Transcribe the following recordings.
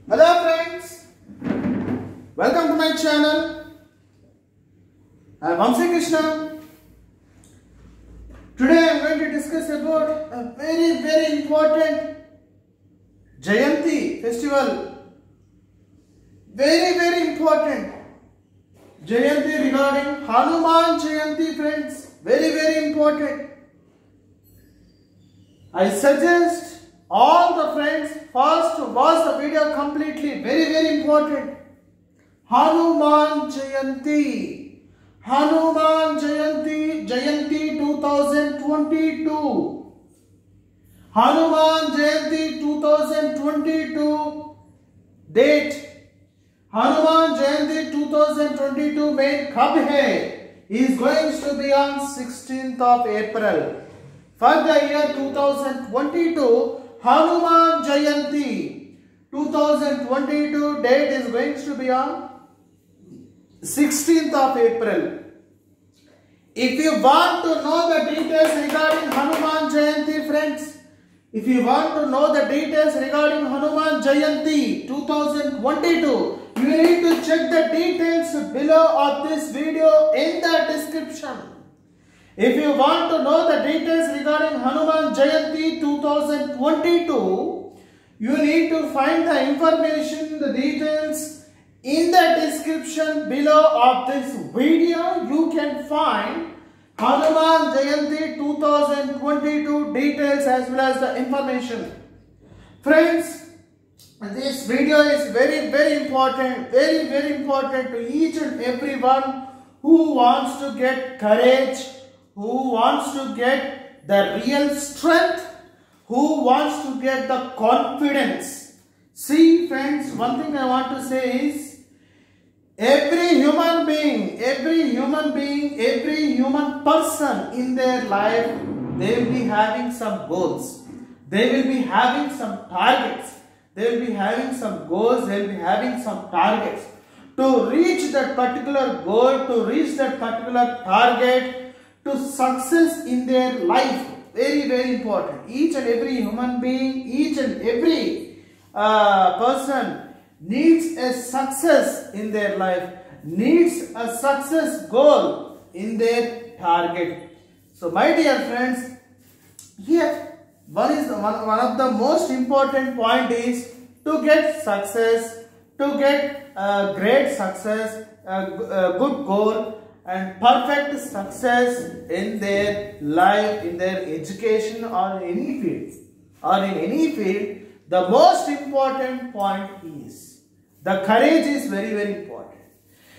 Hello friends, welcome to my channel. I am Vamsi Krishna. Today I am going to discuss about a very important Jayanti festival. Very important Jayanti regarding Hanuman Jayanti, friends. Very important. I suggest all the friends first to watch the video completely. Very important. Hanuman Jayanti. Hanuman Jayanti 2022. Hanuman Jayanti 2022 date. Hanuman Jayanti 2022 में कब है? Is going to be on 16th of April. For the year 2022, Hanuman Jayanti 2022 date is going to be on 16th of April. If you want to know the details regarding Hanuman Jayanti, friends, if you want to know the details regarding Hanuman Jayanti 2022, you need to check the details below of this video in the description. If you want to know the details regarding Hanuman Jayanti 2022, you need to find the information, the details in the description below of this video. You can find Hanuman Jayanti 2022 details as well as the information. Friends, this video is very important, very important to each and everyone who wants to get courage, who wants to get the real strength, who wants to get the confidence. See friends, one thing I want to say is, every human being, every human person in their life, they will be having some goals. They will be having some targets. They will be having some goals. They will be having some targets. To reach that particular goal, to reach that particular target, to success in their life, very important. Each and every human being, each and every person needs a success in their life, needs a success goal in their target. So my dear friends, here one of the most important point is to get success, to get great success, good goal and perfect success in their life, in their education or in any field. The most important point is the courage is very important.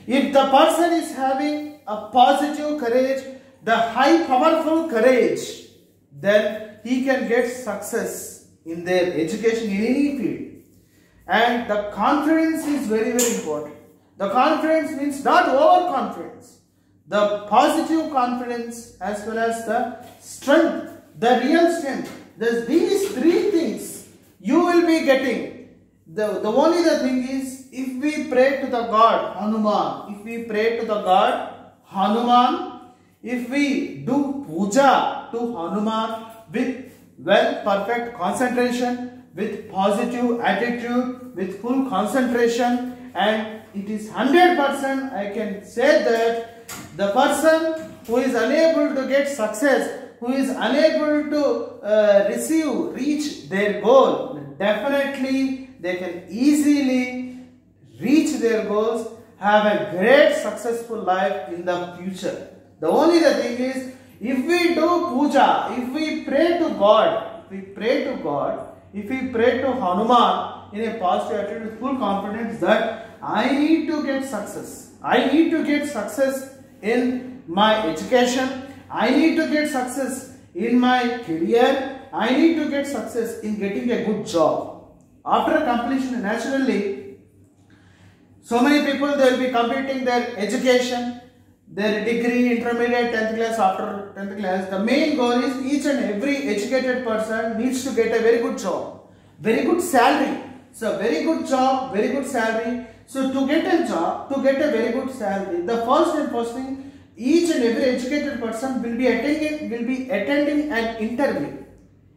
If the person is having a positive courage, the high powerful courage, then he can get success in their education in any field. And the confidence is very important. The confidence means not overconfidence. The positive confidence as well as the strength, the real strength. These three things you will be getting. The only the thing is, if we pray to the God Hanuman, if we pray to the God Hanuman, if we do puja to Hanuman with perfect concentration, with positive attitude, with full concentration, and it is 100%, I can say that the person who is unable to get success, who is unable to reach their goal, definitely they can easily reach their goals, have a great successful life in the future. The only the thing is, if we do puja, if we pray to God, if we pray to Hanuman in a positive attitude with full confidence that I need to get success. I need to get success in my education. I need to get success in my career. I need to get success in getting a good job. After completion, naturally, so many people, they will be completing their education, their degree, intermediate, 10th class, after 10th class. The main goal is each and every educated person needs to get a very good job, very good salary. So very good job, very good salary. So to get a job, to get a very good salary, the first thing, each and every educated person will be attending an interview.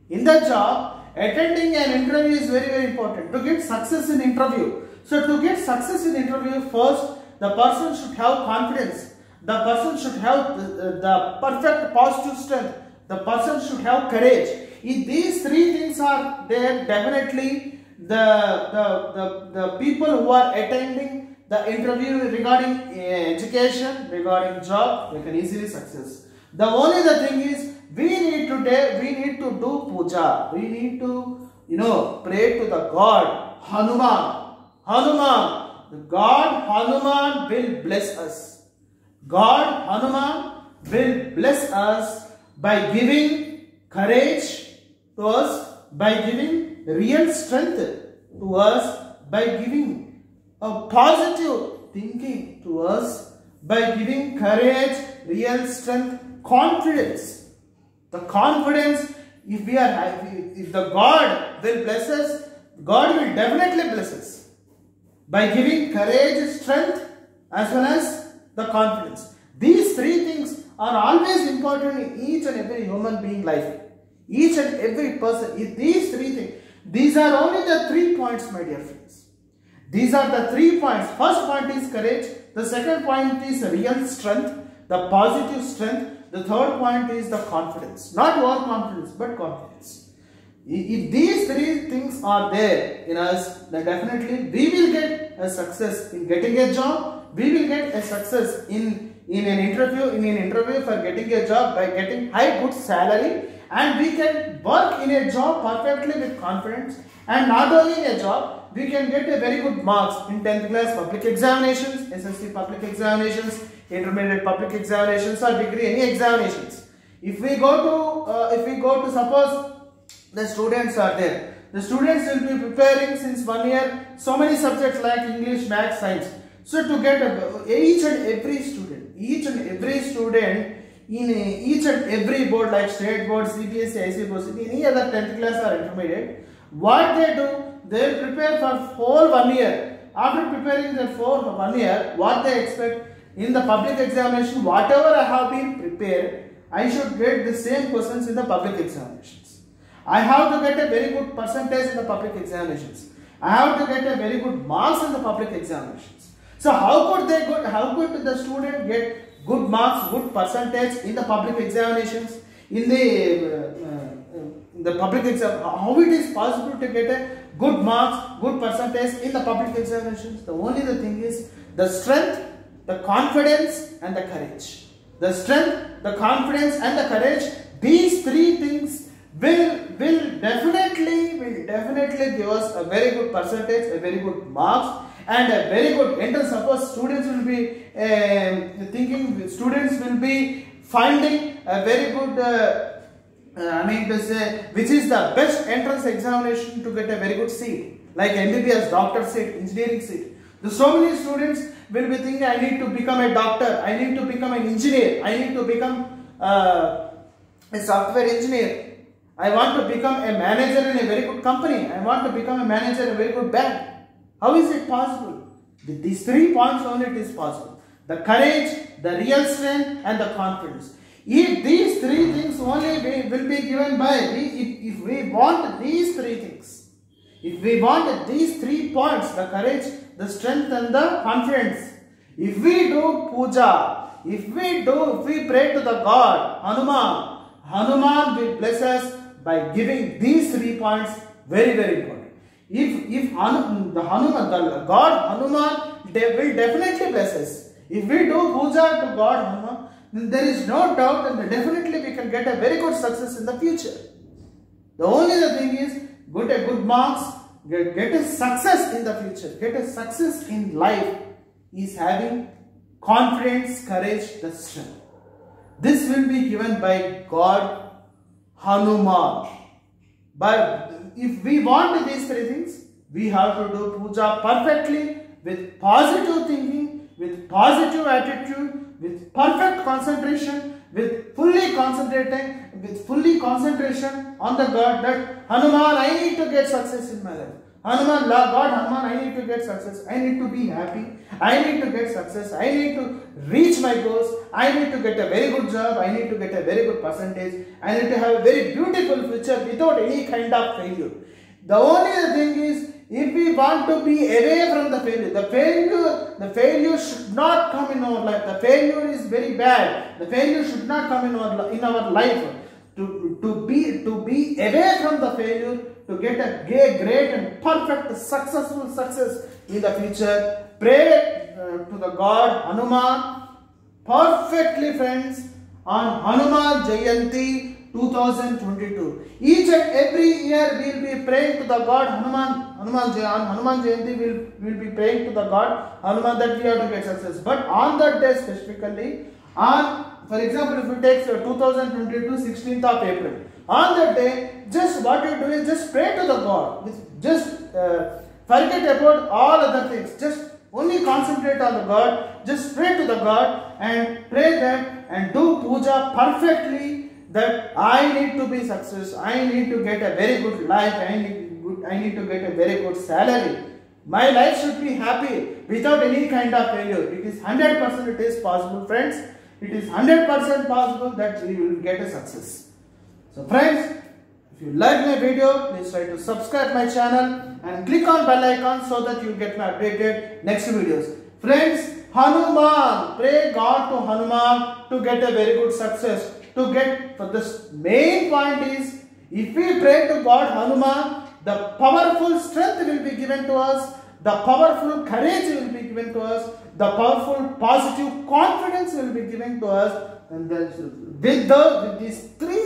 In the job, attending an interview is very, very important to get success in interview. So to get success in interview, first the person should have confidence. The person should have the perfect positive strength. The person should have courage. If these three things are there, definitely the people who are attending the interview regarding education, regarding job, they can easily success. The only the thing is, we need to do puja. We need to, pray to the God Hanuman. The God Hanuman will bless us. God Hanuman will bless us by giving courage to us, by giving real strength to us, by giving a positive thinking to us, by giving courage, real strength, confidence. The confidence, if the God will bless us, God will definitely bless us by giving courage, strength, as well as the confidence. These three things are always important in each and every human being life. Each and every person. If these three things, these are only the 3 points, my dear friends. These are the 3 points. First point is courage. The second point is real strength, the positive strength. The third point is the confidence. Not overconfidence, but confidence. If these three things are there in us, then definitely we will get a success in getting a job. We will get a success in an interview for getting a job by getting high good salary, and we can work in a job perfectly with confidence. And not only in a job, we can get a very good marks in 10th class public examinations, SSC public examinations, intermediate public examinations, or degree any examinations. If we go to suppose the students are there, the students will be preparing since 1 year so many subjects like English, Maths, Science. So to get each and every student in each and every board like state board, CBSE, ICSE, any other 10th class or intermediate, what they do, they will prepare for whole 1 year. After preparing their for 1 year, what they expect in the public examination, whatever I have been prepared, I should get the same questions in the public examinations. I have to get a very good percentage in the public examinations. I have to get a very good marks in the public examinations. So how could the student get good marks, good percentage in the public examinations, in the public exam? How it is possible to get a good marks, good percentage in the public examinations? The only the thing is the strength, the confidence, and the courage. The strength, the confidence, and the courage. These three things will definitely give us a very good percentage, a very good marks, and a very good entrance. Suppose students will be students will be finding a very good, which is the best entrance examination to get a very good seat, like MBBS, doctor seat, engineering seat. So many students will be thinking, I need to become a doctor, I need to become an engineer, I need to become a software engineer, I want to become a manager in a very good company, I want to become a manager in a very good bank. How is it possible? With these 3 points only it is possible. The courage, the real strength, and the confidence. If these 3 things only will be given by, if we want these 3 things, if we want these 3 points, the courage, the strength, and the confidence, if we do puja, if we pray to the God, Hanuman will bless us by giving these 3 points, very, very important. If the God Hanuman, they will definitely bless us. If we do puja to God Hanuman, then there is no doubt that definitely we can get a very good success in the future. The only thing is, get a good marks, get a success in the future, get a success in life is having confidence, courage, the strength. This will be given by God Hanuman. But if we want these 3 things, we have to do puja perfectly, with positive thinking, with positive attitude, with perfect concentration, with fully concentration on the God, that Hanuman, I need to get success in my life. Hanuman, God Hanuman, I need to get success. I need to be happy. I need to get success. I need to reach my goals. I need to get a very good job. I need to get a very good percentage. I need to have a very beautiful future without any kind of failure. The only thing is, if we want to be away from the failure should not come in our life. The failure is very bad. The failure should not come in our life. To be away from the failure, to get a great and perfect successful success in the future, pray to the God Hanuman perfectly, friends, on Hanuman Jayanti 2022. Each and every year we will be praying to the God Hanuman. On Hanuman Jayanti we will be praying to the God Hanuman that we have to get success. But on that day specifically, for example, if you take 2022 16th of April, on that day, just what you do is just pray to the God. Just forget about all other things. Just only concentrate on the God. Just pray to the God and pray that and do puja perfectly, that I need to be success. I need to get a very good life. I need to get a very good salary. My life should be happy without any kind of failure. It is 100% it is possible, friends. It is 100% possible that we will get a success. So friends, if you like my video, please try to subscribe my channel and click on bell icon so that you get my updated next videos. Friends, Hanuman, pray God to Hanuman to get a very good success. For this main point is, if we pray to God Hanuman, the powerful strength will be given to us, the powerful courage will be given to us, the powerful positive confidence will be given to us, and with these 3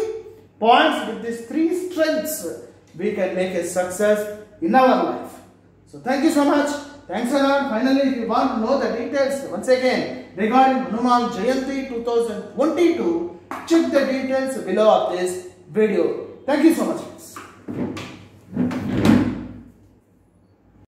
points, with these 3 strengths, we can make a success in our life. So thank you so much. Thanks a lot. Finally, if you want to know the details once again regarding Hanuman Jayanti 2022, check the details below of this video. Thank you so much.